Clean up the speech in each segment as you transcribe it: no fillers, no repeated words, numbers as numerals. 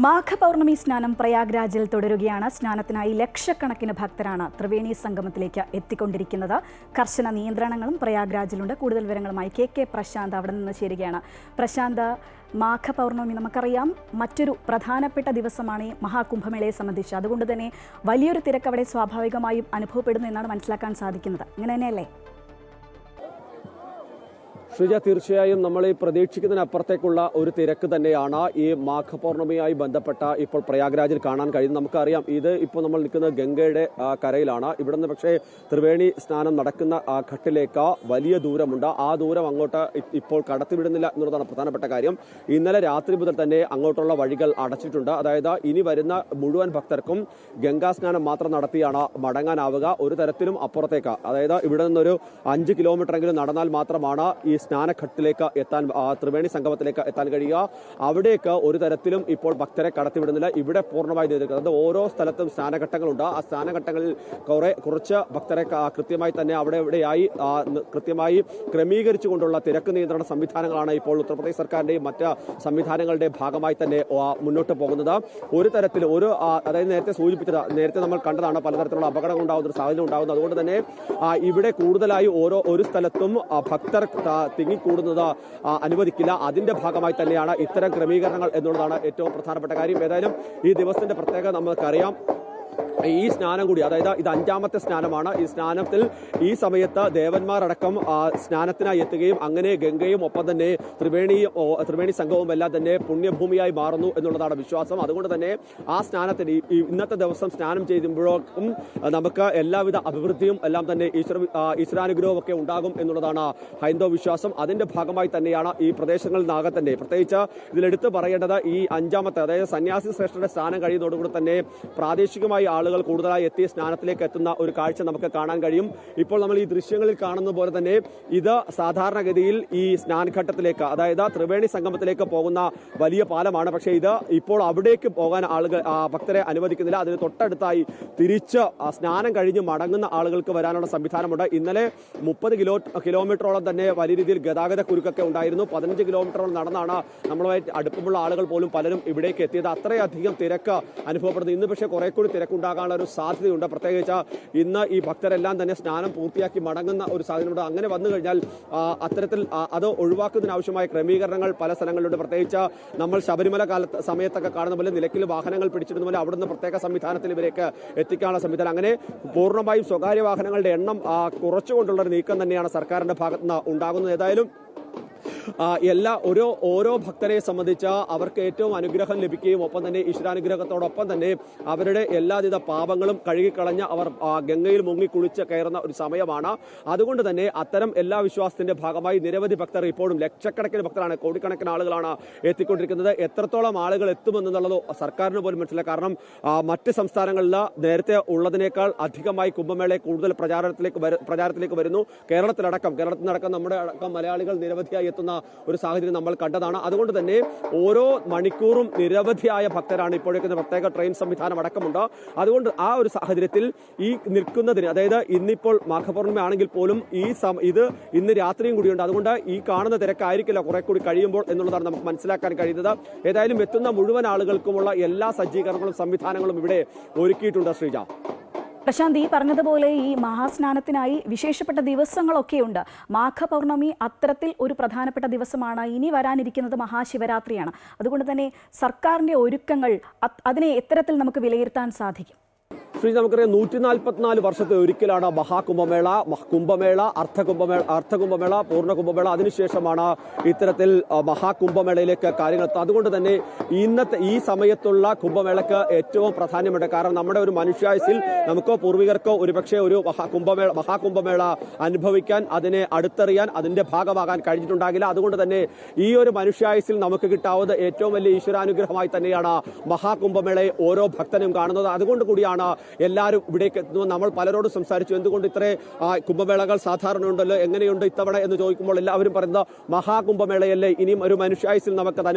മാഘപൗർണമി സ്നാനം പ്രയാഗ്രാജിൽ തുടരുകയാണ്. സ്നാനത്തിനായി ലക്ഷക്കണക്കിന് ഭക്തരാണ് ത്രിവേണി സംഗമത്തിലേക്ക് എത്തിക്കൊണ്ടിരിക്കുന്നത്. കർശന നിയന്ത്രണങ്ങളും പ്രയാഗ്രാജിലുണ്ട്. കൂടുതൽ വിവരങ്ങളുമായി കെ പ്രശാന്ത് അവിടെ നിന്ന് ചേരുകയാണ്. പ്രശാന്ത്, മാഘപൗർണമി നമുക്കറിയാം മറ്റൊരു പ്രധാനപ്പെട്ട ദിവസമാണ് ഈ മഹാകുംഭമേളയെ സംബന്ധിച്ച്. അതുകൊണ്ട് തന്നെ വലിയൊരു തിരക്ക് അവിടെ സ്വാഭാവികമായും അനുഭവപ്പെടുന്നു എന്നാണ് മനസ്സിലാക്കാൻ സാധിക്കുന്നത്. അങ്ങനെ തന്നെയല്ലേ? ശ്രീജ, തീർച്ചയായും നമ്മൾ ഈ പ്രതീക്ഷിക്കുന്നതിനപ്പുറത്തേക്കുള്ള ഒരു തിരക്ക് തന്നെയാണ് ഈ മാഘപൗർണമിയുമായി ബന്ധപ്പെട്ട ഇപ്പോൾ പ്രയാഗ്രാജിൽ കാണാൻ കഴിയുന്നത്. നമുക്കറിയാം, ഇത് ഇപ്പോൾ നമ്മൾ നിൽക്കുന്നത് ഗംഗയുടെ കരയിലാണ്. ഇവിടെ നിന്ന് പക്ഷേ ത്രിവേണി സ്നാനം നടക്കുന്ന ഘട്ടിലേക്ക് വലിയ ദൂരമുണ്ട്. ആ ദൂരം അങ്ങോട്ട് ഇപ്പോൾ കടത്തിവിടുന്നില്ല എന്നുള്ളതാണ് പ്രധാനപ്പെട്ട കാര്യം. ഇന്നലെ രാത്രി മുതൽ തന്നെ അങ്ങോട്ടുള്ള വഴികൾ അടച്ചിട്ടുണ്ട്. അതായത് ഇനി വരുന്ന മുഴുവൻ ഭക്തർക്കും ഗംഗാ സ്നാനം മാത്രം നടത്തിയാണ് മടങ്ങാനാവുക. ഒരു തരത്തിലും അപ്പുറത്തേക്ക്, അതായത് ഇവിടെ നിന്നൊരു 5 കിലോമീറ്ററെങ്കിലും നടന്നാൽ മാത്രമാണ് ഈ സ്നാനഘട്ടിലേക്ക് എത്താൻ, ത്രിവേണി സംഗമത്തിലേക്ക് എത്താൻ കഴിയുക. അവിടേക്ക് ഒരു തരത്തിലും ഇപ്പോൾ ഭക്തരെ കടത്തിവിടുന്നില്ല. ഇവിടെ പൂർണ്ണമായി നിയന്ത്രിക്കുന്നത്. ഓരോ സ്ഥലത്തും സ്നാനഘട്ടങ്ങളുണ്ട്. ആ സ്നാനഘട്ടങ്ങളിൽ കുറച്ച് ഭക്തരെ കൃത്യമായി തന്നെ എവിടെയായി കൃത്യമായി ക്രമീകരിച്ചുകൊണ്ടുള്ള തിരക്ക് നിയന്ത്രണ സംവിധാനങ്ങളാണ് ഇപ്പോൾ ഉത്തർപ്രദേശ് സർക്കാരിന്റെയും മറ്റ് സംവിധാനങ്ങളുടെ ഭാഗമായി തന്നെ മുന്നോട്ട് പോകുന്നത്. ഒരു തരത്തിൽ അതായത് നേരത്തെ നമ്മൾ കണ്ടതാണ്, പലതരത്തിലുള്ള അപകടങ്ങൾ ഉണ്ടാകുന്ന ഒരു സാഹചര്യം ഉണ്ടാകുന്നത്. അതുകൊണ്ട് തന്നെ ഇവിടെ കൂടുതലായി ഒരു സ്ഥലത്തും ഭക്തർ തിങ്ങിക്കൂടുന്നത് അനുവദിക്കില്ല. അതിന്റെ ഭാഗമായി തന്നെയാണ് ഇത്തരം ക്രമീകരണങ്ങൾ എന്നുള്ളതാണ് ഏറ്റവും പ്രധാനപ്പെട്ട കാര്യം. ഏതായാലും ഈ ദിവസത്തിന്റെ പ്രത്യേകത നമുക്കറിയാം. ഈ സ്നാനം കൂടി, അതായത് ഇത് 5ാമത്തെ സ്നാനമാണ്. ഈ സ്നാനത്തിൽ ഈ സമയത്ത് ദേവന്മാരടക്കം സ്നാനത്തിനായി എത്തുകയും അങ്ങനെ ഗംഗയും ഒപ്പം തന്നെ ത്രിവേണി സംഘവും എല്ലാം തന്നെ പുണ്യഭൂമിയായി മാറുന്നു എന്നുള്ളതാണ് വിശ്വാസം. അതുകൊണ്ട് തന്നെ ആ സ്നാനത്തിന് ഇന്നത്തെ ദിവസം സ്നാനം ചെയ്യുമ്പോഴേക്കും നമുക്ക് എല്ലാവിധ അഭിവൃദ്ധിയും എല്ലാം തന്നെ ഈശ്വരാനുഗ്രഹവും ഒക്കെ ഉണ്ടാകും എന്നുള്ളതാണ് ഹൈന്ദവ വിശ്വാസം. അതിന്റെ ഭാഗമായി തന്നെയാണ് ഈ പ്രദേശങ്ങളിലാകെ തന്നെ, പ്രത്യേകിച്ച് ഇതിലെടുത്ത് പറയേണ്ടത് ഈ 5ാമത്തെ, അതായത് സന്യാസി ശ്രേഷ്ഠരുടെ സ്നാനം കഴിയുന്നതോടുകൂടി തന്നെ പ്രാദേശികമായി ആളുകൾ കൂടുതലായി എത്തി സ്നാനത്തിലേക്ക് എത്തുന്ന ഒരു കാഴ്ച നമുക്ക് കാണാൻ കഴിയും. ഇപ്പോൾ നമ്മൾ ഈ ദൃശ്യങ്ങളിൽ കാണുന്ന പോലെ തന്നെ ഇത് സാധാരണഗതിയിൽ ഈ സ്നാനഘട്ടത്തിലേക്ക്, അതായത് ത്രിവേണി സംഗമത്തിലേക്ക് പോകുന്ന വലിയ പാലമാണ്. പക്ഷേ ഇത് ഇപ്പോൾ അവിടേക്ക് പോകാൻ ഭക്തരെ അനുവദിക്കുന്നില്ല. അതിന് തൊട്ടടുത്തായി തിരിച്ച് സ്നാനം കഴിഞ്ഞ് മടങ്ങുന്ന ആളുകൾക്ക് വരാനുള്ള സംവിധാനമുണ്ട്. ഇന്നലെ 30 കിലോമീറ്ററോളം തന്നെ വലിയ രീതിയിൽ ഗതാഗത കുരുക്കൊക്കെ ഉണ്ടായിരുന്നു. 15 കിലോമീറ്ററോളം നടന്നാണ് നമ്മളുമായി അടുപ്പമുള്ള ആളുകൾ പോലും പലരും ഇവിടേക്ക് എത്തിയത്. അത്രയധികം തിരക്ക് അനുഭവപ്പെടുന്നു. ഇന്ന് പക്ഷേ കുറെ കൂടി തിരക്കുണ്ടാകാനുള്ള ഒരു സാധ്യതയുണ്ട്. പ്രത്യേകിച്ച് ഇന്ന് ഈ ഭക്തരെല്ലാം തന്നെ സ്നാനം പൂർത്തിയാക്കി മടങ്ങുന്ന ഒരു സാധ്യതയുണ്ട്. അങ്ങനെ വന്നു കഴിഞ്ഞാൽ അത്തരത്തിൽ അത് ഒഴിവാക്കുന്നതിനാവശ്യമായ ക്രമീകരണങ്ങൾ പല സ്ഥലങ്ങളിലുണ്ട്. പ്രത്യേകിച്ച് നമ്മൾ ശബരിമല സമയത്തൊക്കെ കാണുന്ന പോലെ നിലയ്ക്കൽ വാഹനങ്ങൾ പിടിച്ചിരുന്ന പോലെ അവിടുന്ന് പ്രത്യേക സംവിധാനത്തിൽ ഇവരേക്ക് എത്തിക്കാനുള്ള സംവിധാനം, അങ്ങനെ പൂർണ്ണമായും സ്വകാര്യ വാഹനങ്ങളുടെ എണ്ണം കുറച്ചുകൊണ്ടുള്ള ഒരു നീക്കം തന്നെയാണ് സർക്കാരിന്റെ ഭാഗത്തുനിന്ന് ഉണ്ടാകുന്നത്. ഏതായാലും ഓരോ ഭക്തരെ സംബന്ധിച്ച് അവർക്ക് ഏറ്റവും അനുഗ്രഹം ലഭിക്കുകയും ഒപ്പം തന്നെ ഈശ്വരാനുഗ്രഹത്തോടൊപ്പം തന്നെ അവരുടെ എല്ലാവിധ പാപങ്ങളും കഴുകിക്കളഞ്ഞ് അവർ ഗംഗയിൽ മുങ്ങിക്കുളിച്ച് കയറുന്ന ഒരു സമയമാണ്. അതുകൊണ്ട് തന്നെ അത്തരം എല്ലാ വിശ്വാസത്തിന്റെ ഭാഗമായി നിരവധി ഭക്തർ ഇപ്പോഴും ലക്ഷക്കണക്കിന് ഭക്തരാണ്, കോടിക്കണക്കിന് ആളുകളാണ് എത്തിക്കൊണ്ടിരിക്കുന്നത്. എത്രത്തോളം ആളുകൾ എത്തുമെന്നുള്ളത് സർക്കാരിന് പോലും മനസ്സിലായി. കാരണം മറ്റ് സംസ്ഥാനങ്ങളിൽ നേരത്തെ ഉള്ളതിനേക്കാൾ അധികമായി കുംഭമേളയെ കൂടുതൽ പ്രചാരത്തിലേക്ക് വരുന്നു. കേരളത്തിൽ നടക്കം നമ്മുടെ അടക്കം മലയാളികൾ നിരവധിയായി എത്തുന്ന ഒരു സാഹചര്യം നമ്മൾ കണ്ടതാണ്. അതുകൊണ്ട് തന്നെ ഓരോ മണിക്കൂറും നിരവധിയായ ഭക്തരാണ് ഇപ്പോഴേക്കുന്ന പ്രത്യേക ട്രെയിൻ സംവിധാനം അടക്കമുണ്ട്. അതുകൊണ്ട് ആ ഒരു സാഹചര്യത്തിൽ ഈ നിൽക്കുന്നതിന്, അതായത് ഇന്നിപ്പോൾ മാഘപൗർണമി ആണെങ്കിൽ പോലും ഇത് ഇന്ന് രാത്രിയും കൂടിയുണ്ട്. അതുകൊണ്ട് ഈ കാണുന്ന തിരക്കായിരിക്കില്ല കുറെ കൂടി കഴിയുമ്പോൾ എന്നുള്ളതാണ് നമുക്ക് മനസ്സിലാക്കാൻ കഴിയുന്നത്. ഏതായാലും എത്തുന്ന മുഴുവൻ ആളുകൾക്കുമുള്ള എല്ലാ സജ്ജീകരണങ്ങളും സംവിധാനങ്ങളും ഇവിടെ ഒരുക്കിയിട്ടുണ്ട്. ശ്രീജ, പ്രശാന്ത്, ഈ പറഞ്ഞതുപോലെ ഈ മഹാസ്നാനത്തിനായി വിശേഷപ്പെട്ട ദിവസങ്ങളൊക്കെയുണ്ട്. മാഘപൗർണമി അത്തരത്തിൽ ഒരു പ്രധാനപ്പെട്ട ദിവസമാണ്. ഇനി വരാനിരിക്കുന്നത് മഹാശിവരാത്രിയാണ്. അതുകൊണ്ട് തന്നെ സർക്കാരിന്റെ ഒരുക്കങ്ങൾ അതിനെ എത്തരത്തിൽ നമുക്ക് വിലയിരുത്താൻ സാധിക്കും? ശ്രീ, നമുക്കറിയാം 144 വർഷത്തെ ഒരിക്കലാണ് കുംഭമേള, അർദ്ധകുംഭമേള, പൂർണ്ണകുംഭമേള. അതിനുശേഷമാണ് ഇത്തരത്തിൽ മഹാകുംഭമേളയിലേക്ക് കാര്യങ്ങൾ എത്തുന്നത്. അതുകൊണ്ട് തന്നെ ഈ സമയത്തുള്ള കുംഭമേളയ്ക്ക് ഏറ്റവും പ്രാധാന്യമുണ്ട്. കാരണം നമ്മുടെ ഒരു മനുഷ്യായുസ്സിൽ നമുക്കോ പൂർവികർക്കോ ഒരുപക്ഷെ ഒരു മഹാകുംഭമേള അനുഭവിക്കാൻ, അതിനെ അടുത്തറിയാൻ, അതിന്റെ ഭാഗമാകാൻ കഴിഞ്ഞിട്ടുണ്ടാകില്ല. അതുകൊണ്ട് തന്നെ ഈ ഒരു മനുഷ്യായുസ്സിൽ നമുക്ക് കിട്ടാവുന്ന ഏറ്റവും വലിയ ഈശ്വരാനുഗ്രഹമായി തന്നെയാണ് മഹാകുംഭമേളയെ ഓരോ ഭക്തനും കാണുന്നത്. അതുകൊണ്ട് കൂടിയാണ് എല്ലാവരും ഇവിടേക്ക് എത്തുന്നു. നമ്മൾ പലരോടും സംസാരിച്ചു എന്തുകൊണ്ട് ഇത്ര കുംഭമേളകൾ സാധാരണ ഉണ്ടല്ലോ, എങ്ങനെയുണ്ട് ഇത്തവണ എന്ന് ചോദിക്കുമ്പോൾ എല്ലാവരും പറയുന്നത് മഹാകുംഭമേളയല്ലേ, ഇനിയും ഒരു മനുഷ്യായുസിൽ നമുക്കത്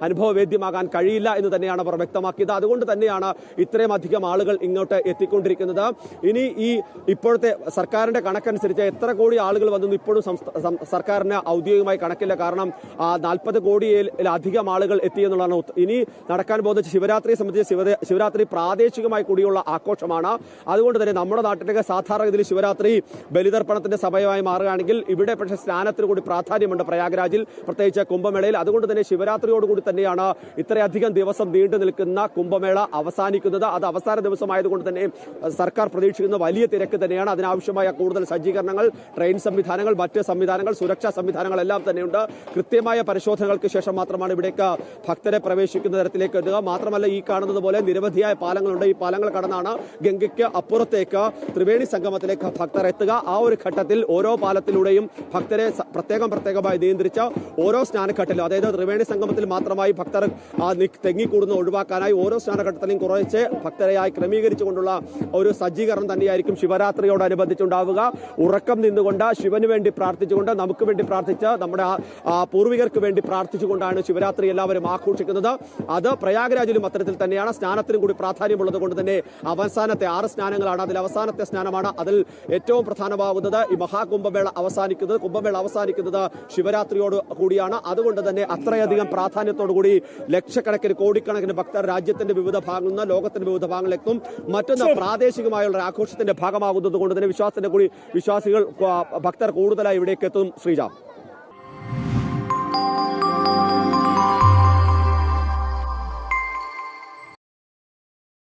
അനുഭവവേദ്യമാകാൻ കഴിയില്ല എന്ന് തന്നെയാണ് അവർ വ്യക്തമാക്കിയത്. അതുകൊണ്ട് തന്നെയാണ് ഇത്രയും അധികം ആളുകൾ ഇങ്ങോട്ട് എത്തിക്കൊണ്ടിരിക്കുന്നത്. ഇനി ഈ ഇപ്പോഴത്തെ സർക്കാരിന്റെ കണക്കനുസരിച്ച് എത്ര കോടി ആളുകൾ വന്നു ഇപ്പോഴും സർക്കാരിന് ഔദ്യോഗികമായി കണക്കില്ല. കാരണം 40 കോടിയിലധികം ആളുകൾ എത്തിയെന്നുള്ളതാണ്. ഇനി നടക്കാൻ പോകുന്ന ശിവരാത്രിയെ സംബന്ധിച്ച് ശിവരാത്രി പ്രാദേശികമായി കൂടിയുള്ള ആഘോഷമാണ്. അതുകൊണ്ട് തന്നെ നമ്മുടെ നാട്ടിലേക്ക് സാധാരണ ഇതിൽ ശിവരാത്രി ബലിതർപ്പണത്തിന്റെ സമയമായി മാറുകയാണെങ്കിൽ ഇവിടെ പക്ഷേ സ്നാനത്തിന് കൂടി പ്രാധാന്യമുണ്ട് പ്രയാഗ്രാജിൽ, പ്രത്യേകിച്ച് കുംഭമേളയിൽ. അതുകൊണ്ട് തന്നെ ശിവരാത്രിയോടുകൂടി തന്നെയാണ് ഇത്രയധികം ദിവസം നീണ്ടു നിൽക്കുന്ന കുംഭമേള അവസാനിക്കുന്നത്. അത് അവസാന ദിവസമായതുകൊണ്ട് തന്നെ സർക്കാർ പ്രതീക്ഷിക്കുന്ന വലിയ തിരക്ക് തന്നെയാണ്. അതിനാവശ്യമായ കൂടുതൽ സജ്ജീകരണങ്ങൾ, ട്രെയിൻ സംവിധാനങ്ങൾ, മറ്റ് സംവിധാനങ്ങൾ, സുരക്ഷാ സംവിധാനങ്ങളെല്ലാം തന്നെയുണ്ട്. കൃത്യമായ പരിശോധനകൾക്ക് ശേഷം മാത്രമാണ് ഇവിടേക്ക് ഭക്തരെ പ്രവേശിക്കുന്ന തരത്തിലേക്ക് എത്തുക. മാത്രമല്ല ഈ കാണുന്നത് പോലെ നിരവധിയായ പാലങ്ങളുണ്ട്. ഈ പാലങ്ങൾ കടന്നാണ് ഗംഗയ്ക്ക് അപ്പുറത്തേക്ക് ത്രിവേണി സംഗമത്തിലേക്ക് ഭക്തർ എത്തുക. ആ ഒരു ഘട്ടത്തിൽ ഓരോ പാലത്തിലൂടെയും ഭക്തരെ പ്രത്യേകമായി നിയന്ത്രിച്ച ഓരോ സ്നാനഘട്ടത്തിലും, അതായത് ത്രിവേണി സംഗമത്തിൽ മാത്രമായി ഭക്തർ തെങ്ങിക്കൂടുന്ന ഒഴിവാക്കാനായി ഓരോ സ്നാനഘട്ടത്തിലും കുറച്ച് ഭക്തരെയായി ക്രമീകരിച്ചുകൊണ്ടുള്ള ഒരു സജ്ജീകരണം തന്നെയായിരിക്കും ശിവരാത്രിയോടനുബന്ധിച്ചുണ്ടാവുക. ഉറക്കം നിന്നുകൊണ്ട് ശിവന് വേണ്ടി പ്രാർത്ഥിച്ചുകൊണ്ട്, നമുക്ക് വേണ്ടി പ്രാർത്ഥിച്ച്, നമ്മുടെ പൂർവികർക്ക് വേണ്ടി പ്രാർത്ഥിച്ചുകൊണ്ടാണ് ശിവരാത്രി എല്ലാവരും ആഘോഷിക്കുന്നത്. അത് പ്രയാഗ്രാജിലും അത്തരത്തിൽ തന്നെയാണ്. സ്നാനത്തിനും കൂടി പ്രാധാന്യമുള്ളത് കൊണ്ട് തന്നെ അവസാനത്തെ 6 സ്നാനങ്ങളാണ്. അതിൽ അവസാനത്തെ സ്നാനമാണ് അതിൽ ഏറ്റവും പ്രധാനമാകുന്നത്. ഈ മഹാകുംഭമേള അവസാനിക്കുന്നത് ശിവരാത്രിയോട് കൂടിയാണ്. അതുകൊണ്ട് തന്നെ അത്രയധികം പ്രാധാന്യത്തോടു കൂടി ലക്ഷക്കണക്കിന് കോടിക്കണക്കിന് ഭക്തർ രാജ്യത്തിന്റെ വിവിധ ഭാഗങ്ങളിൽ നിന്ന് ലോകത്തിന്റെ വിവിധ ഭാഗങ്ങളിലെത്തും. മറ്റൊന്ന് പ്രാദേശികമായുള്ള ഒരു ആഘോഷത്തിന്റെ ഭാഗമാകുന്നത് കൊണ്ട് തന്നെ ഭക്തർ കൂടുതലായി ഇവിടേക്ക് എത്തും. ശ്രീജ.